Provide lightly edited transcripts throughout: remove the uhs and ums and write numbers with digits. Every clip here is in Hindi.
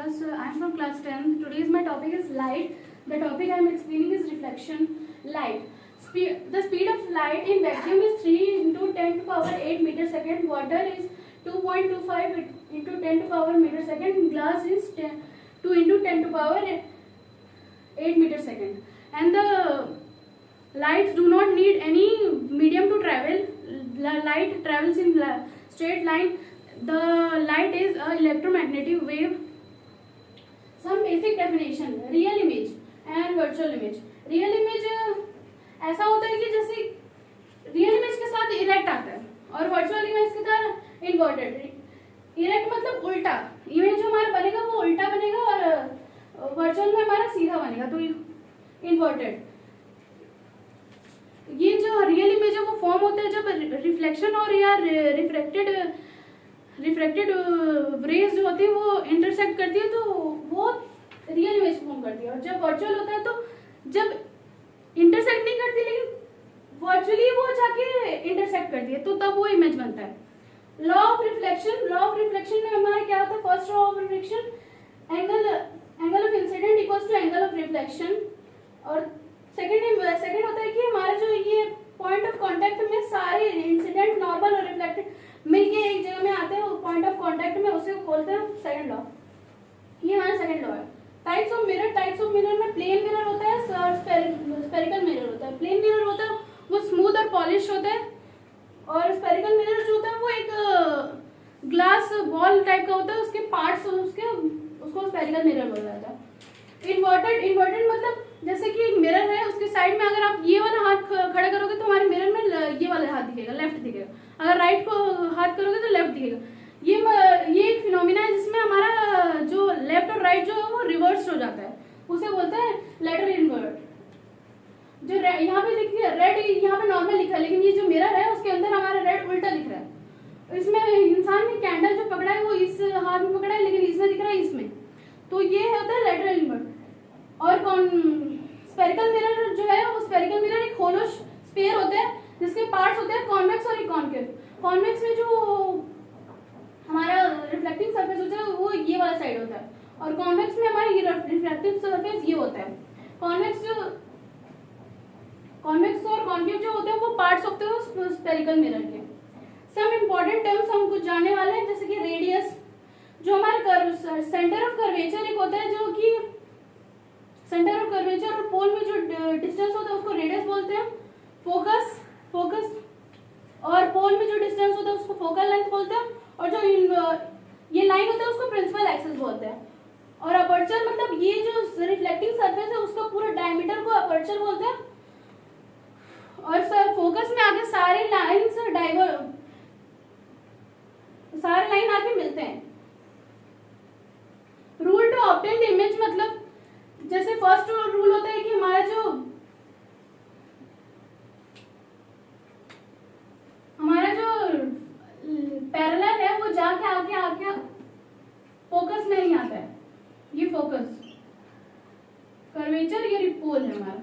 class. I am from class 10. Today's my topic is light. The topic I am explaining is reflection. Light. The speed of light in vacuum is 3 into 10 to power 8 meter second. Water is 2.25 into 10 to power meter second. Glass is 2 into 10 to power 8 meter second. And the lights do not need any medium to travel. Light travels in straight line. The light is a electromagnetic wave. Some basic definition: real image and virtual image. Real image ऐसा होता है कि जैसे रियल इमेज के साथ इरेक्ट आता है और वर्चुअल इमेज के साथ इन्वर्टेड. इरेक्ट मतलब उल्टा. इमेज जो हमारा बनेगा वो उल्टा बनेगा और वर्चुअल में हमारा सीधा बनेगा, तो इन्वर्टेड. ये जो रियल इमेज है वो फॉर्म होता है जब रिफ्लेक्शन और या रिफ्रैक्टेड रेज जो होती है वो इंटरसेक्ट करती है, तो वो रियल इमेज फॉर्म करती है. और जब वर्चुअल होता है तो जब इंटरसेक्ट नहीं करती लेकिन वर्चुअली वो जाके इंटरसेक्ट करती है, तो तब वो इमेज बनता है. लॉ ऑफ रिफ्लेक्शन में हमारा क्या होता है? First law of reflection, angle of incidence equals to angle of reflection. और सेकंड होता है कि हमारा जो ये पॉइंट ऑफ कांटेक्ट में सारे इंसिडेंट, नॉर्मल और रिफ्लेक्टेड मिलके एक जगह में आते हैं पॉइंट ऑफ कांटेक्ट में, उसे बोलते हैं सेकंड लॉ. ये हमारा सेकंड लॉ है. टाइप्स ऑफ मिरर में प्लेन मिरर होता है और स्फेरिकल मिरर होता है. प्लेन मिरर होता है वो स्मूथ और पॉलिश होता है, और स्फेरिकल मिरर जो होता है वो एक ग्लास बॉल टाइप का होता है. उसके पार्ट्स उसको स्फेरिकल मिरर बोला जाता है. इन्वर्टेड मतलब जैसे कि एक मिरर है, उसके साइड में अगर आप ये वाला हाथ खड़ा करोगे तो हमारे मिरर में ये वाला हाथ दिखेगा, लेफ्ट दिखेगा. अगर राइट को हाथ करोगे तो लेफ्ट दिखेगा. ये एक फिनोमिना है जिसमें हमारा जो लेफ्ट और राइट जो है वो रिवर्स हो जाता है, उसे बोलते हैं लेटरल इन्वर्ट. जो यहाँ पे देखिए रेड यहाँ पे नॉर्मल लिखा है, लेकिन ये जो मिरर है उसके अंदर हमारा रेड उल्टा दिख रहा है. इसमें इंसान ने कैंडल जो पकड़ा है वो इस हाथ में पकड़ा है, लेकिन इसमें दिख रहा है इसमें, तो ये होता है लेटरल इन्वर्ट. और स्फेरिकल मिरर जो है वो स्फेरिकल मिरर एक होलो स्फीयर होता है जिसके पार्ट्स होते हैं कॉन्वेक्स और कॉन्केव. कॉन्वेक्स में जो हमारा रिफ्लेक्टिंग सरफेस होता है वो ये वाला साइड होता है, और कॉन्वेक्स में हमारा ये रिफ्लेक्टिव सरफेस ये होता है. कॉन्वेक्स और कॉन्केव जो होते हैं वो पार्ट्स होते हैं स्फेरिकल मिरर के. सम इंपॉर्टेंट टर्म्स हम कुछ जानने वाले हैं, जैसे कि रेडियस, जो हमारा सेंटर ऑफ कर्वेचर एक होता है, जो कि सेंटर ऑफ कर्वेचर और पोल में जो डिस्टेंस होता है उसको रेडियस बोलते हैं. फोकस और पोल में जो डिस्टेंस होता है उसको फोकल लेंथ बोलते हैं. और जो ये लाइन होता है उसको प्रिंसिपल एक्सिस बोलते हैं. और अपर्चर मतलब ये जो रिफ्लेक्टिंग सरफेस है उसका पूरा डायमीटर को अपर्चर बोलते हैं. और फोकस में आगे सारे लाइन आके मिलते हैं. Rule to obtain the image मतलब जैसे फर्स्ट रूल होता है कि हमारा जो पैरेलल है वो जाके आके फोकस में नहीं आता है. ये फोकस कर्वेचर ये पोल है हमारा.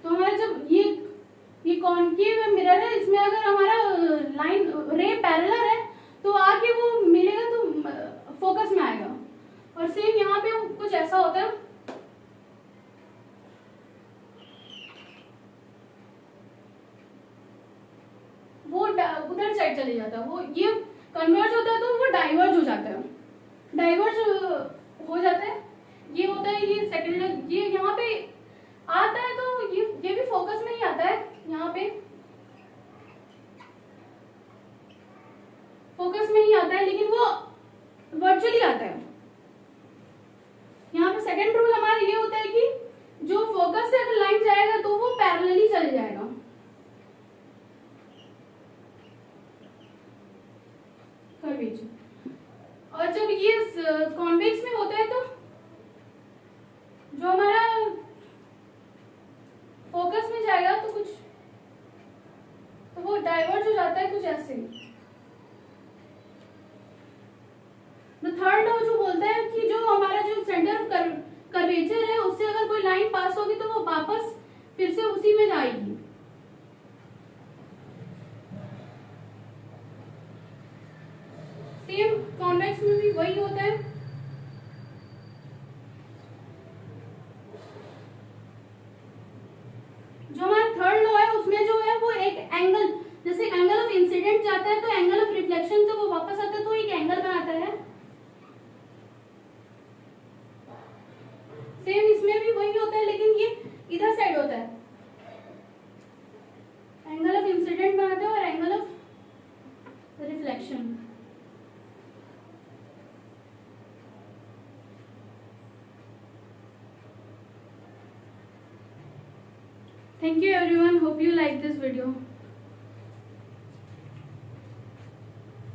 तो हमारा जब ये कॉन्केव मिरर है, इसमें अगर हमारा लाइन रे पैरेलल है तो आके वो मिलेगा तो फोकस में आएगा. और सेम यहाँ पे कुछ ऐसा होता है, वो उधर साइड चले जाता है. वो ये कन्वर्ज होता है तो वो डाइवर्ज हो जाता है. ये होता है ये सेकंड. ये यहाँ पे आता है तो ये भी फोकस में ही आता है. यहाँ पे फोकस में ही आता है लेकिन वो वर्चुअली आता है. यहाँ पे सेकंड रूल हमारा ये होता है कि जो फोकस से अगर लाइन जाएगा तो वो पैरेलली चले जाएगा. और जब ये कॉन्वेक्स में होता है तो जो हमारा फोकस में जाएगा तो वो डाइवर्ज हो जाता है कुछ ऐसे. थर्ड लॉ जो बोलता है कि जो हमारा जो सेंटर ऑफ कर्वेचर है उससे अगर कोई लाइन पास होगी तो वो वापस फिर से उसी में जाएगी. सेम कॉन्वेक्स में भी वही होता है. इंसिडेंट जाता है तो एंगल ऑफ रिफ्लेक्शन से वो वापस आता है तो एक एंगल बनाता है। सेम इसमें भी वही होता है, लेकिन ये इधर साइड होता है। एंगल ऑफ इंसिडेंट बनाता है और angle of reflection. Thank you everyone. Hope you like this video.